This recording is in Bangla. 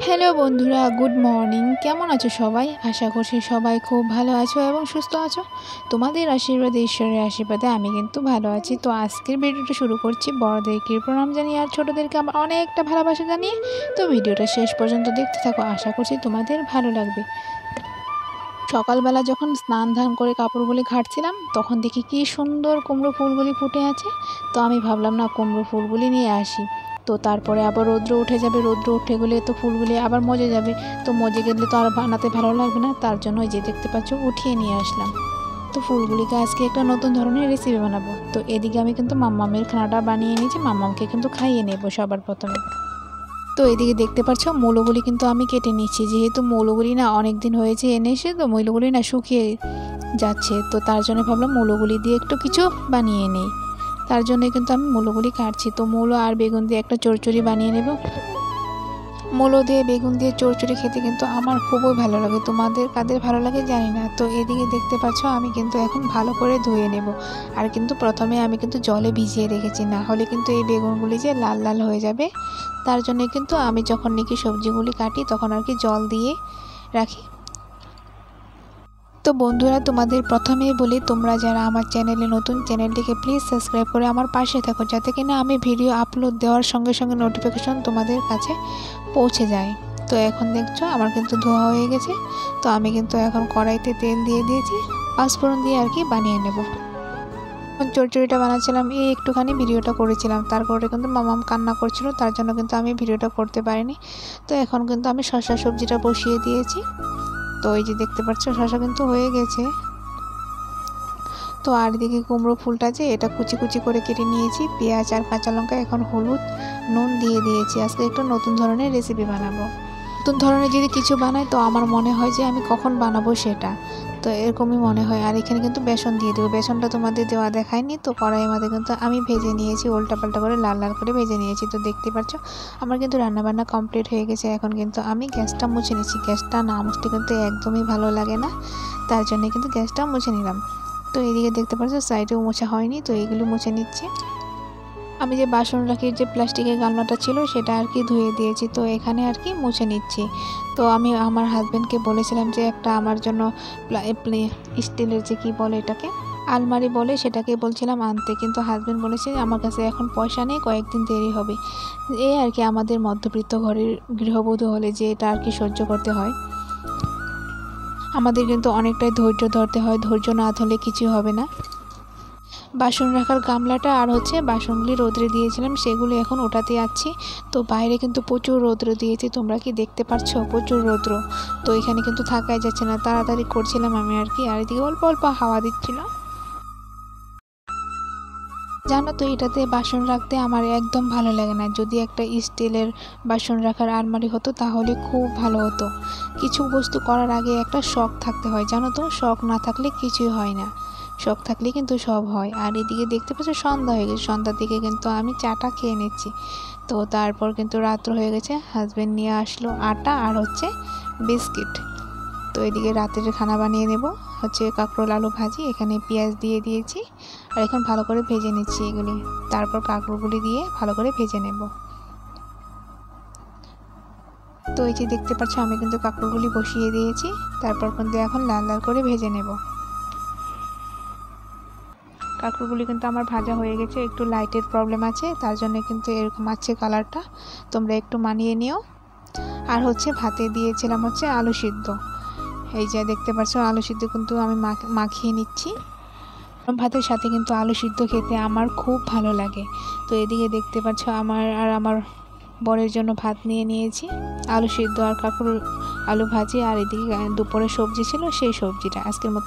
হ্যালো বন্ধুরা, গুড মর্নিং। কেমন আছো সবাই? আশা করছি সবাই খুব ভালো আছো এবং সুস্থ আছো। তোমাদের আশীর্বাদে, ঈশ্বরের আশীর্বাদে আমি কিন্তু ভালো আছি। তো আজকের ভিডিওটা শুরু করছি বড়দেরকে প্রণাম জানিয়ে আর ছোটোদেরকে আমার অনেকটা ভালোবাসা জানিয়ে। তো ভিডিওটা শেষ পর্যন্ত দেখতে থাকো, আশা করছি তোমাদের ভালো লাগবে। সকালবেলা যখন স্নান ধান করে কাপড়গুলি ঘাটছিলাম তখন দেখি কি সুন্দর কুমড়ো ফুলগুলি ফুটে আছে। তো আমি ভাবলাম না কুমড়ো ফুলগুলি নিয়ে আসি। তো তারপরে আবার রৌদ্র উঠে যাবে, রৌদ্র উঠে গেলে তো ফুলগুলি আবার মজে যাবে। তো মজে গেলে তো আর বানাতে ভালো লাগবে না, তার জন্য ওই যে দেখতে পাচ্ছ উঠিয়ে নিয়ে আসলাম। তো ফুলগুলিকে আজকে একটা নতুন ধরনের রেসিপি বানাবো। তো এদিকে আমি কিন্তু মাম্মামের খানাটা বানিয়ে নিয়েছি, মাম্মামকে কিন্তু খাইয়ে নেবো সবার প্রথমে। তো এদিকে দেখতে পাচ্ছ মৌলগুলি কিন্তু আমি কেটে নিচ্ছি, যেহেতু মৌলগুলি না অনেক দিন হয়েছে এনে এসে, তো মৌলগুলি না শুকিয়ে যাচ্ছে। তো তার জন্য ভাবলাম মৌলগুলি দিয়ে একটু কিছু বানিয়ে নেই, তার জন্য কিন্তু আমি মৌলগুলি কাটছি। তো মৌলো আর বেগুন দিয়ে একটা চচ্চড়ি বানিয়ে নেব। মূলো দিয়ে বেগুন দিয়ে চচ্চড়ি খেতে কিন্তু আমার খুবই ভালো লাগে, তোমাদের কাদের ভালো লাগে জানি না। তো এদিকে দেখতে পাচ্ছ আমি কিন্তু এখন ভালো করে ধুয়ে নেব। আর কিন্তু প্রথমে আমি কিন্তু জলে ভিজিয়ে রেখেছি, না হলে কিন্তু এই বেগুনগুলি যে লাল লাল হয়ে যাবে। তার জন্য কিন্তু আমি যখন নাকি সবজিগুলি কাটি তখন আর কি জল দিয়ে রাখি। তো বন্ধুরা, তোমাদের প্রথমেই বলি, তোমরা যারা আমার চ্যানেলে নতুন, চ্যানেলটিকে প্লিজ সাবস্ক্রাইব করে আমার পাশে থাকো, যাতে কিনা আমি ভিডিও আপলোড দেওয়ার সঙ্গে সঙ্গে নোটিফিকেশন তোমাদের কাছে পৌঁছে যায়। তো এখন দেখছো আমার কিন্তু ধোয়া হয়ে গেছে। তো আমি কিন্তু এখন কড়াইতে তেল দিয়ে দিয়েছি, পাঁচফোড়ন দিয়ে আর কি বানিয়ে নেব। চচ্চড়িটা বানাচ্ছিলাম, এই একটুখানি ভিডিওটা করেছিলাম, তারপরে কিন্তু মামাম কান্না করছিল, তার জন্য কিন্তু আমি ভিডিওটা করতে পারিনি। তো এখন কিন্তু আমি শসা সবজিটা বসিয়ে দিয়েছি। তো এই যে দেখতে পাচ্ছ শসা কিন্তু হয়ে গেছে। তো আর এদিকে কুমড়ো ফুলটা যে এটা কুচি কুচি করে কেটে নিয়েছি, পেঁয়াজ আর কাঁচা লঙ্কা, এখন হলুদ নুন দিয়ে দিয়েছি। আজকে একটা নতুন ধরনের রেসিপি বানাবো। নতুন ধরনের যদি কিছু বানাই তো আমার মনে হয় যে আমি কখন বানাবো সেটা, তো এরকমই মনে হয়। আর এখানে কিন্তু বেসন দিয়ে দেবো, বেসনটা তোমাদের দেওয়া দেখায়নি। তো কড়াইয়ের মধ্যে কিন্তু আমি ভেজে নিয়েছি, উল্টাপাল্টা করে লাল লাল করে ভেজে নিয়েছি। তো দেখতে পাচ্ছ আমার কিন্তু রান্নাবান্না কমপ্লিট হয়ে গেছে। এখন কিন্তু আমি গ্যাসটা মুছে নিচ্ছি, গ্যাসটা না মুছতে কিন্তু একদমই ভালো লাগে না, তার জন্য কিন্তু গ্যাসটা মুছে নিলাম। তো এইদিকে দেখতে পাচ্ছ সাইডেও মোছা হয়নি, তো এইগুলো মুছে নিচ্ছি। আমি যে বাসন রাখি, যে প্লাস্টিকের গামলাটা ছিল সেটা আর কি ধুয়ে দিয়েছি, তো এখানে আর কি মুছে নিচ্ছি। তো আমি আমার হাজব্যান্ডকে বলেছিলাম যে একটা আমার জন্য স্টিলের যে কি বলে এটাকে, আলমারি বলে, সেটাকে বলছিলাম আনতে, কিন্তু হাজব্যান্ড বলেছে আমার কাছে এখন পয়সা নেই, কয়েকদিন দেরি হবে। এই আর কি আমাদের মধ্যবিত্ত ঘরের গৃহবধূ হলে যে এটা আর কি সহ্য করতে হয়। আমাদের কিন্তু অনেকটাই ধৈর্য ধরতে হয়, ধৈর্য না ধরলে কিছু হবে না। বাসন রাখার গামলাটা আর হচ্ছে বাসনগুলি রোদ্রে দিয়েছিলাম, সেগুলি এখন ওঠাতে যাচ্ছি। তো বাইরে কিন্তু প্রচুর রৌদ্র দিয়েছি, তোমরা কি দেখতে পাচ্ছ? প্রচুর রৌদ্র। তো এখানে কিন্তু থাকাই যাচ্ছে না, তাড়াতাড়ি করছিলাম আমি আর কি। আর এদিকে অল্প অল্প হাওয়া দিচ্ছিল। জানো তো এটাতে বাসন রাখতে আমার একদম ভালো লাগে না। যদি একটা স্টিলের বাসন রাখার আলমারি হতো তাহলে খুব ভালো হতো। কিছু বস্তু করার আগে একটা শখ থাকতে হয়, জানো তো, শখ না থাকলে কিছুই হয় না, শখ থাকলে কিন্তু সব হয়। আর এদিকে দেখতে পাচ্ছ সন্ধ্যা হয়ে গেছে, সন্ধ্যার দিকে কিন্তু আমি চাটা খেয়ে নিচ্ছি। তো তারপর কিন্তু রাত্র হয়ে গেছে, হাজব্যান্ড নিয়ে আসলো আটা আর হচ্ছে বিস্কিট। তো এদিকে রাতের খানা বানিয়ে নেব, হচ্ছে কাঁকরোল আলু ভাজি, এখানে পেঁয়াজ দিয়ে দিয়েছি আর এখন ভালো করে ভেজে নিচ্ছি এগুলি। তারপর কাঁকরোলগুলি দিয়ে ভালো করে ভেজে নেব। তো এই যে দেখতে পাচ্ছ আমি কিন্তু কাঁকরোলগুলি বসিয়ে দিয়েছি, তারপর কিন্তু এখন লাল লাল করে ভেজে নেব। কাঁকরোলগুলি কিন্তু আমার ভাজা হয়ে গেছে, একটু লাইটের প্রবলেম আছে, তার জন্য কিন্তু এরকম আছে কালারটা, তোমরা একটু মানিয়ে নিও। আর হচ্ছে ভাতে দিয়েছিলাম হচ্ছে আলু সিদ্ধ, এই যে দেখতে পাচ্ছ আলু সিদ্ধ কিন্তু আমি মাখিয়ে নিচ্ছি। ভাতের সাথে কিন্তু আলু সিদ্ধ খেতে আমার খুব ভালো লাগে। তো এদিকে দেখতে পাচ্ছ আমার বরের জন্য ভাত নিয়ে নিয়েছি, আলু সিদ্ধ আর কাঁকরোল আলু ভাজি, আর এদিকে দুপুরে সবজি ছিল, সেই সবজিটা। আজকের মতো